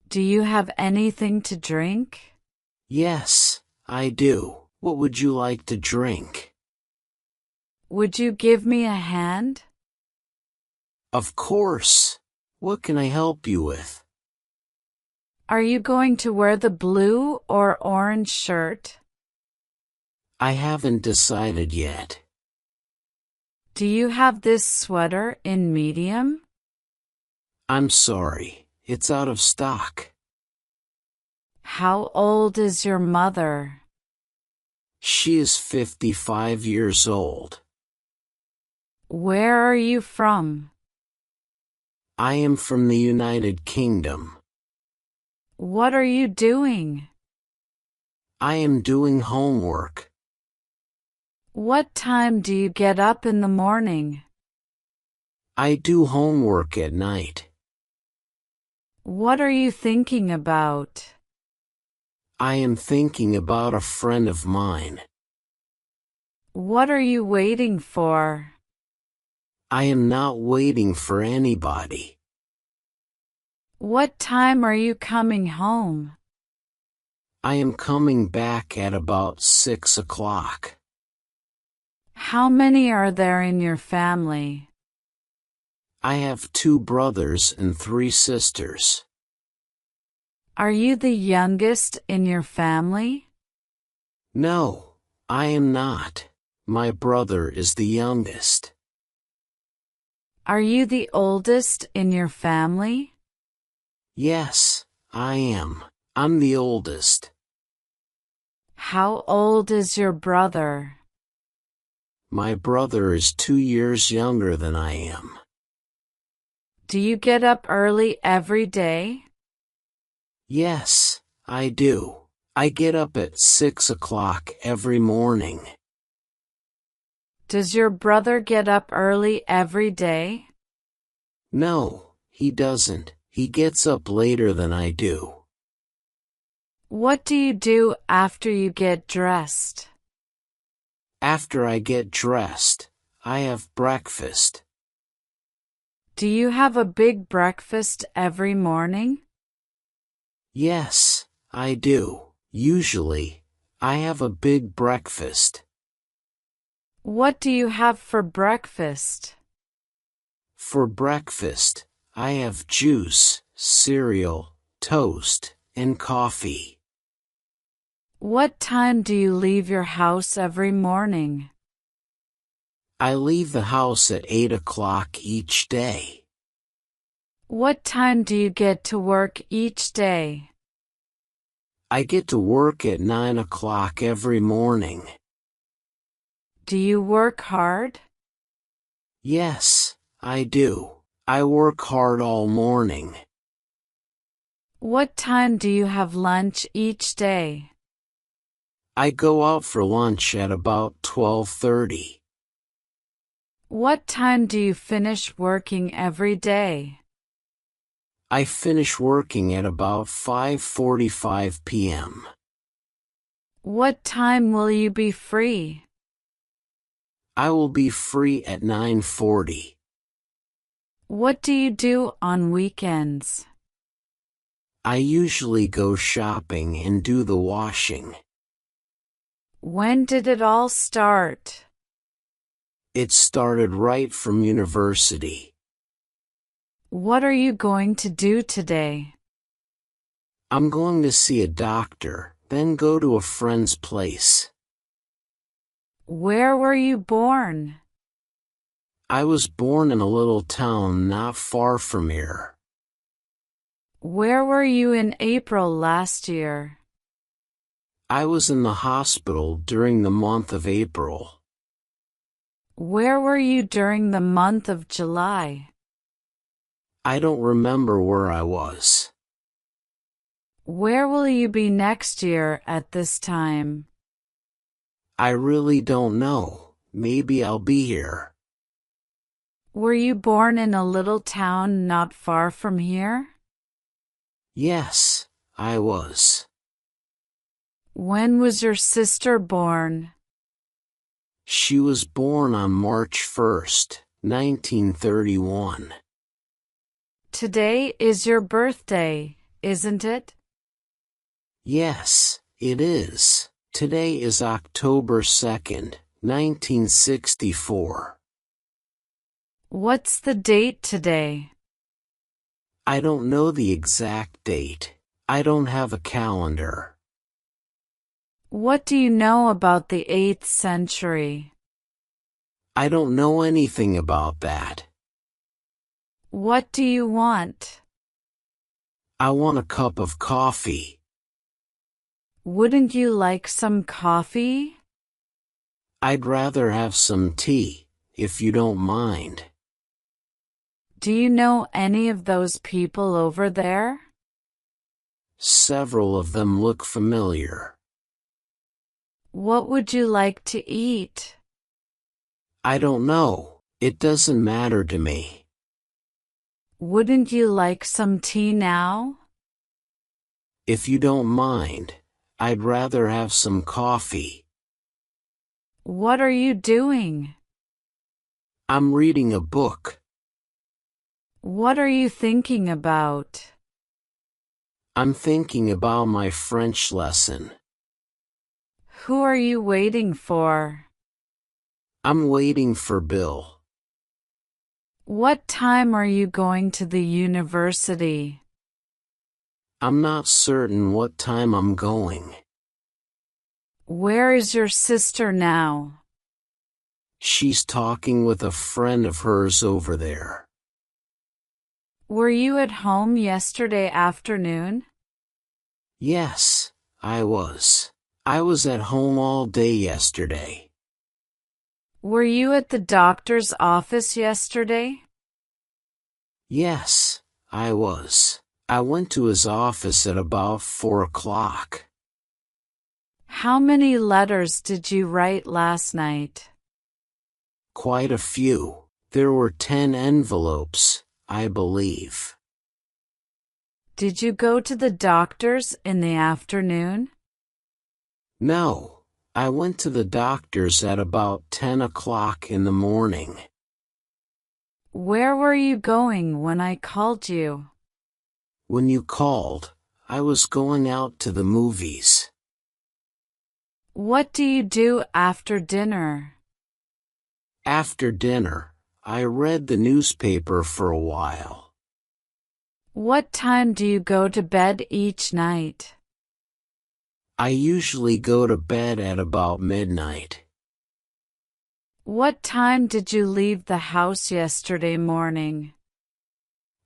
Do you have anything to drink? Yes, I do. What would you like to drink? Would you give me a hand? Of course. What can I help you with? Are you going to wear the blue or orange shirt? I haven't decided yet. Do you have this sweater in medium? I'm sorry, it's out of stock. How old is your mother? She is 55 years old. Where are you from? I am from the United Kingdom. What are you doing? I am doing homework. What time do you get up in the morning? I do homework at night. What are you thinking about? I am thinking about a friend of mine. What are you waiting for? I am not waiting for anybody. What time are you coming home? I am coming back at about 6 o'clock. How many are there in your family? I have 2 brothers and 3 sisters. Are you the youngest in your family? No, I am not. My brother is the youngest. Are you the oldest in your family? Yes, I am. I'm the oldest. How old is your brother? My brother is 2 years younger than I am. Do you get up early every day? Yes, I do. I get up at 6 o'clock every morning. Does your brother get up early every day? No, he doesn't. He gets up later than I do. What do you do after you get dressed? After I get dressed, I have breakfast. Do you have a big breakfast every morning? Yes, I do. Usually, I have a big breakfast. What do you have for breakfast? For breakfast, I have juice, cereal, toast, and coffee. What time do you leave your house every morning? I leave the house at 8 o'clock each day. What time do you get to work each day? I get to work at 9 o'clock every morning. Do you work hard? Yes, I do. I work hard all morning. What time do you have lunch each day? I go out for lunch at about 12:30. What time do you finish working every day? I finish working at about 5:45 p.m. What time will you be free? I will be free at 9:40. What do you do on weekends? I usually go shopping and do the washing. When did it all start? It started right from university. What are you going to do today? I'm going to see a doctor, then go to a friend's place. Where were you born? I was born in a little town not far from here. Where were you in April last year? I was in the hospital during the month of April. Where were you during the month of July? I don't remember where I was. Where will you be next year at this time? I really don't know. Maybe I'll be here. Were you born in a little town not far from here? Yes, I was. When was your sister born? She was born on March 1st, 1931. Today is your birthday. isn't it? Yes, it is. Today is October 2nd, 1964. What's the date today? I don't know the exact date. I don't have a calendar. What do you know about the 8th century? I don't know anything about that. What do you want? I want a cup of coffee. Wouldn't you like some coffee? I'd rather have some tea, if you don't mind. Do you know any of those people over there? Several of them look familiar. What would you like to eat? I don't know. It doesn't matter to me. Wouldn't you like some tea now? If you don't mind, I'd rather have some coffee. What are you doing? I'm reading a book. What are you thinking about? I'm thinking about my French lesson. Who are you waiting for? I'm waiting for Bill. What time are you going to the university? I'm not certain what time I'm going. Where is your sister now? She's talking with a friend of hers over there. Were you at home yesterday afternoon? Yes, I was. I was at home all day yesterday. Were you at the doctor's office yesterday? Yes, I was. I went to his office at about 4 o'clock. How many letters did you write last night? Quite a few. There were 10 envelopes, I believe. Did you go to the doctor's in the afternoon? No, I went to the doctor's at about 10 o'clock in the morning. Where were you going when I called you? When you called, I was going out to the movies. What do you do after dinner? After dinner, I read the newspaper for a while. What time do you go to bed each night? I usually go to bed at about midnight. What time did you leave the house yesterday morning?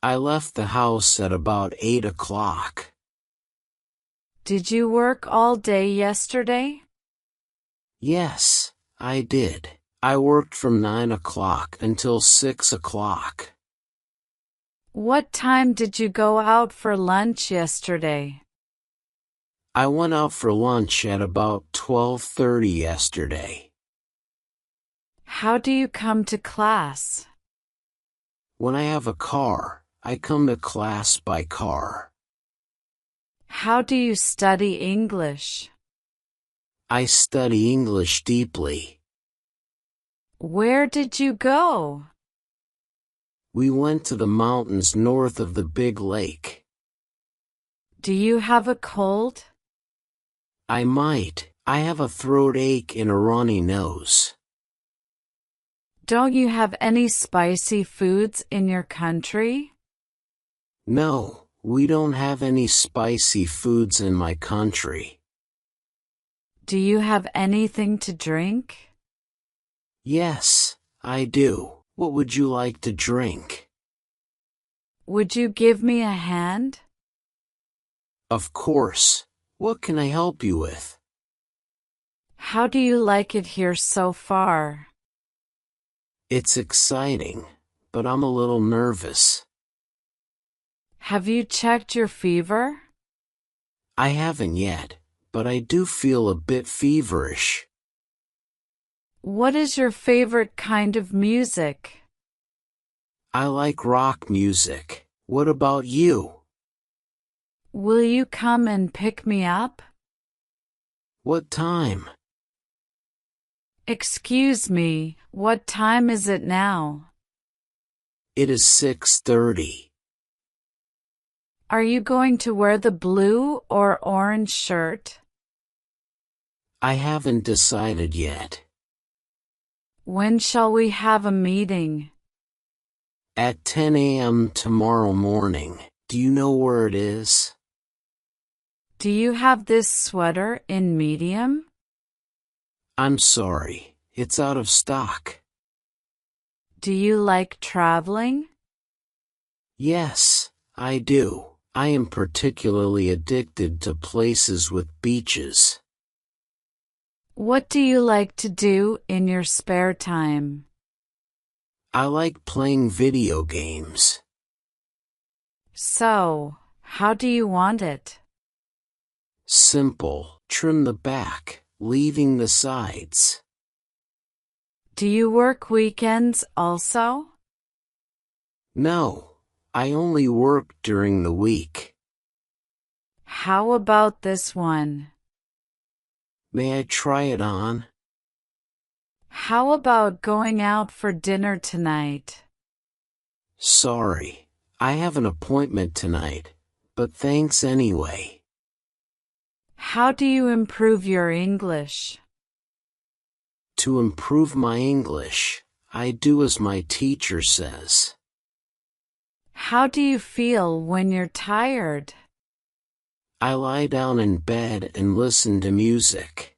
I left the house at about 8 o'clock. Did you work all day yesterday? Yes, I did. I worked from 9 o'clock until 6 o'clock. What time did you go out for lunch yesterday? I went out for lunch at about 12:30 yesterday. How do you come to class? When I have a car, I come to class by car. How do you study English? I study English deeply. Where did you go? We went to the mountains north of the big lake. Do you have a cold? I might. I have a throat ache and a runny nose. Don't you have any spicy foods in your country? No, we don't have any spicy foods in my country. Do you have anything to drink? Yes, I do. What would you like to drink? Would you give me a hand? Of course. What can I help you with? How do you like it here so far? It's exciting, but I'm a little nervous. Have you checked your fever? I haven't yet, but I do feel a bit feverish. What is your favorite kind of music? I like rock music. What about you? Will you come and pick me up? What time? Excuse me, what time is it now? It is 6:30. Are you going to wear the blue or orange shirt? I haven't decided yet. When shall we have a meeting? At 10 a.m. tomorrow morning. Do you know where it is? Do you have this sweater in medium? I'm sorry, it's out of stock. Do you like traveling? Yes, I do. I am particularly addicted to places with beaches. What do you like to do in your spare time? I like playing video games. So, how do you want it? Simple. Trim the back, leaving the sides. Do you work weekends also? No, I only work during the week. How about this one? May I try it on? How about going out for dinner tonight? Sorry, I have an appointment tonight, but thanks anyway. How do you improve your English? To improve my English, I do as my teacher says. How do you feel when you're tired? I lie down in bed and listen to music.